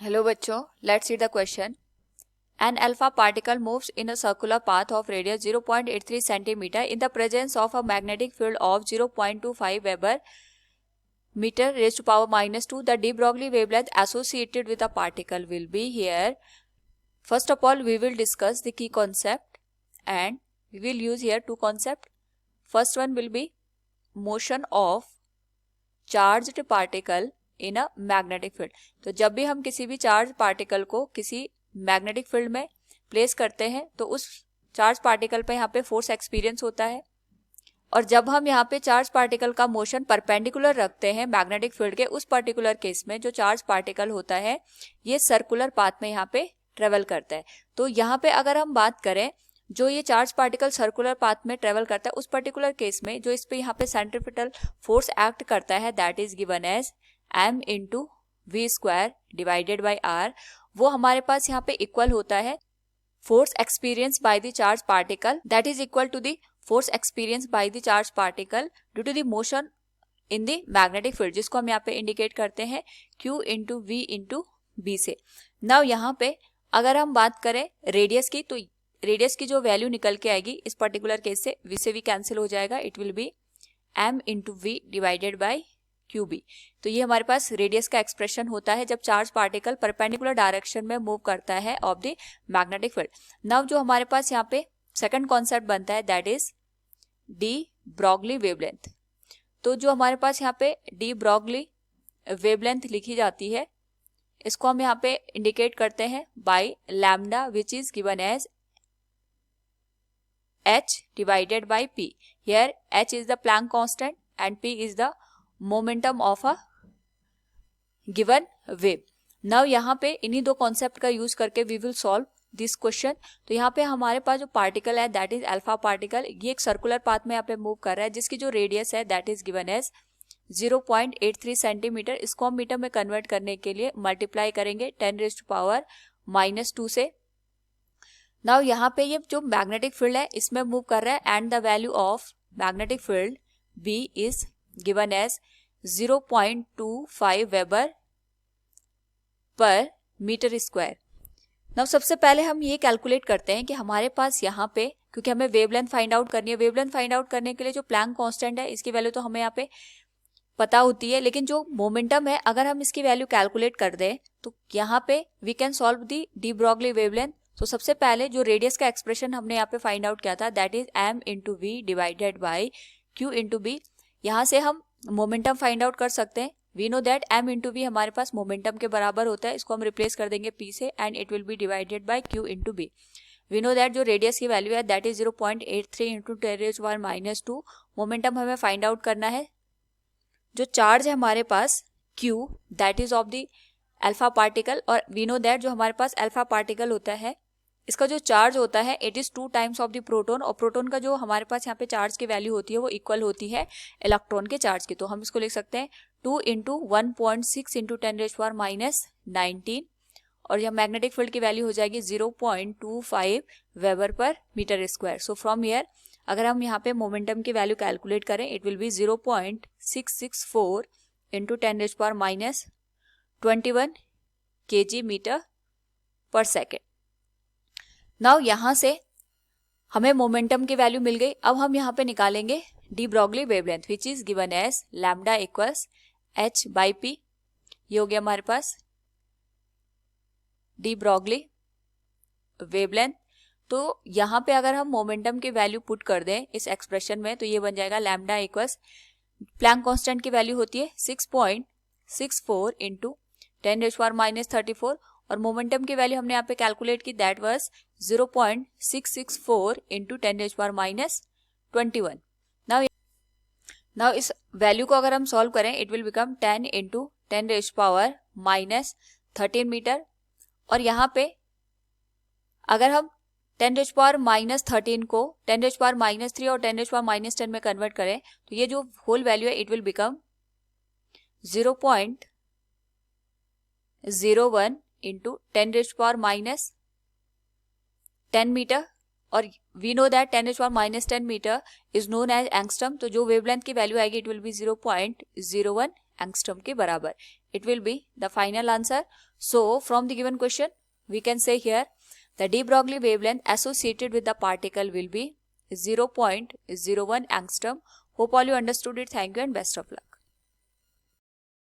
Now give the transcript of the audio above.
Hello बच्चों, let's see the question. An alpha particle moves in a circular path of radius 0.83 centimeter in the presence of a magnetic field of 0.25 Weber meter raised to power minus 2. The de Broglie wavelength associated with the particle will be here. First of all, we will discuss the key concept and we will use here two concepts. First one will be motion of charged particle in a magnetic field. तो जब भी हम किसी भी charge particle को किसी magnetic field में place करते हैं तो उस चार्ज पार्टिकल पे यहाँ पे फोर्स एक्सपीरियंस होता है. और जब हम यहाँ पे चार्ज पार्टिकल का मोशन परपेंडिकुलर रखते हैं मैग्नेटिक फील्ड के, उस पर्टिकुलर केस में जो चार्ज पार्टिकल होता है ये सर्कुलर पाथ में यहाँ पे ट्रेवल करता है. तो यहाँ पे अगर हम बात करें जो ये चार्ज पार्टिकल सर्कुलर पाथ में ट्रेवल करता है उस पर्टिकुलर केस में जो इस पे यहाँ पे सेंट्रीपिटल फोर्स एक्ट करता है that is given as m into v square divided by r. वो हमारे पास यहाँ पे इक्वल होता है force experience by the charge particle that is equal to the force experience by the charge particle due to the motion in the magnetic field, जिसको हम यहाँ पे इंडिकेट करते हैं q into v into B से. Now यहाँ पे अगर हम बात करें रेडियस की, तो रेडियस की जो वैल्यू निकल के आएगी इस पर्टिकुलर केस से v से v कैंसिल हो जाएगा. It will be m into v divided by QB. तो ये हमारे पास रेडियस का एक्सप्रेशन होता है जब चार्ज पार्टिकल परपेंडिकुलर डायरेक्शन में मूव करता है of the magnetic field. Now जो हमारे पास यहाँ पे सेकंड कॉन्सेप्ट बनता है that is D Broglie wavelength. तो जो हमारे पास यहाँ पे डी ब्रॉगली वेवलेंथ लिखी जाती है इसको हम यहाँ पे इंडिकेट करते हैं by lambda which is given as h divided by p. Here h is the Planck constant and p is the momentum of a given wave. Now यहाँ पे इन्हीं दो कॉन्सेप्ट का यूज करके we will solve this question. तो यहाँ पे हमारे पास जो पार्टिकल है दैट इज अल्फा पार्टिकल, ये एक सर्कुलर पाथ में यहाँ पे मूव कर रहा है जिसकी जो रेडियस है that is given as 0.83 centimetre. इसको हम मीटर में कन्वर्ट करने के लिए मल्टीप्लाई करेंगे 10⁻⁻2 से. नाउ यहाँ पे ये जो मैग्नेटिक फील्ड है इसमें मूव कर रहा है and the value of magnetic field B is given as 0.25 weber per metre square. Now सबसे पहले हम ये कैलकुलेट करते हैं कि हमारे पास यहाँ पे, क्योंकि हमें वेवलेंथ फाइंड आउट करनी है, वेवलेंथ फाइंड आउट करने के लिए जो प्लैंक कांस्टेंट है इसकी वैल्यू तो हमें यहाँ पे पता होती है, लेकिन जो मोमेंटम है अगर हम इसकी वैल्यू कैलकुलेट कर दें तो यहाँ पे we can solve the de Broglie wavelength. तो सबसे पहले जो रेडियस का एक्सप्रेशन हमने यहाँ पे फाइंड आउट किया था that is m into v divided by q into B. यहाँ से हम मोमेंटम फाइंड आउट कर सकते हैं. We know that m into v हमारे पास मोमेंटम के बराबर होता है, इसको हम रिप्लेस कर देंगे p से and it will be divided by q into B. We know that जो रेडियस की वैल्यू है दैट इज 0.83 इंटू 10⁻⁻2. मोमेंटम हमें फाइंड आउट करना है. जो चार्ज है हमारे पास q that is of the alpha particle, और वी नो दैट जो हमारे पास अल्फा पार्टिकल होता है इसका जो चार्ज होता है it is 2 times of the proton, और प्रोटॉन का जो हमारे पास यहाँ पे चार्ज की वैल्यू होती है वो इक्वल होती है इलेक्ट्रॉन के चार्ज की. तो हम इसको लिख सकते हैं 2 इंटू 1.6 इंटू 10⁻⁻19, और यह मैग्नेटिक फील्ड की वैल्यू हो जाएगी 0.25 weber per metre square. So from here अगर हम यहाँ पे मोमेंटम की वैल्यू कैलकुलेट करें it will be 0.664 into 10⁻21 kg metre per second. नाउ यहाँ से हमें मोमेंटम की वैल्यू मिल गई. अब हम यहाँ पे निकालेंगे de Broglie wavelength which is given as lambda equals h by p. ये हो गया हमारे पास डी ब्रॉगली वेवलेंथ. तो यहाँ पे अगर हम मोमेंटम की वैल्यू पुट कर दें इस एक्सप्रेशन में तो ये बन जाएगा लैम्डा इक्वल्स, प्लैंक कांस्टेंट की वैल्यू होती है 6.64 इंटू 10⁻⁻34, और मोमेंटम की वैल्यू हमने यहाँ पे कैलकुलेट की दैट वाज 0.664 इंटू 10⁻21. नाउ इस वैल्यू को अगर हम सॉल्व करें it will become 10 into 10⁻⁻13 metre. और यहाँ पे अगर हम 10⁻⁻13 को 10⁻⁻3 और 10⁻⁻10 में कन्वर्ट करें तो ये जो होल वैल्यू है it will become 0.01 into 10⁻10 metre, और we know that 10⁻10 metre is known as angstrom. तो जो वेवलेंथ की वैल्यू आएगी इट विल बी 0.01 एंगस्ट्रॉम के बराबर. It will be the final answer. So from the given question we can say here the de Broglie wavelength associated with the particle will be 0.01 angstrom. Hope all you understood it. Thank you and best of luck.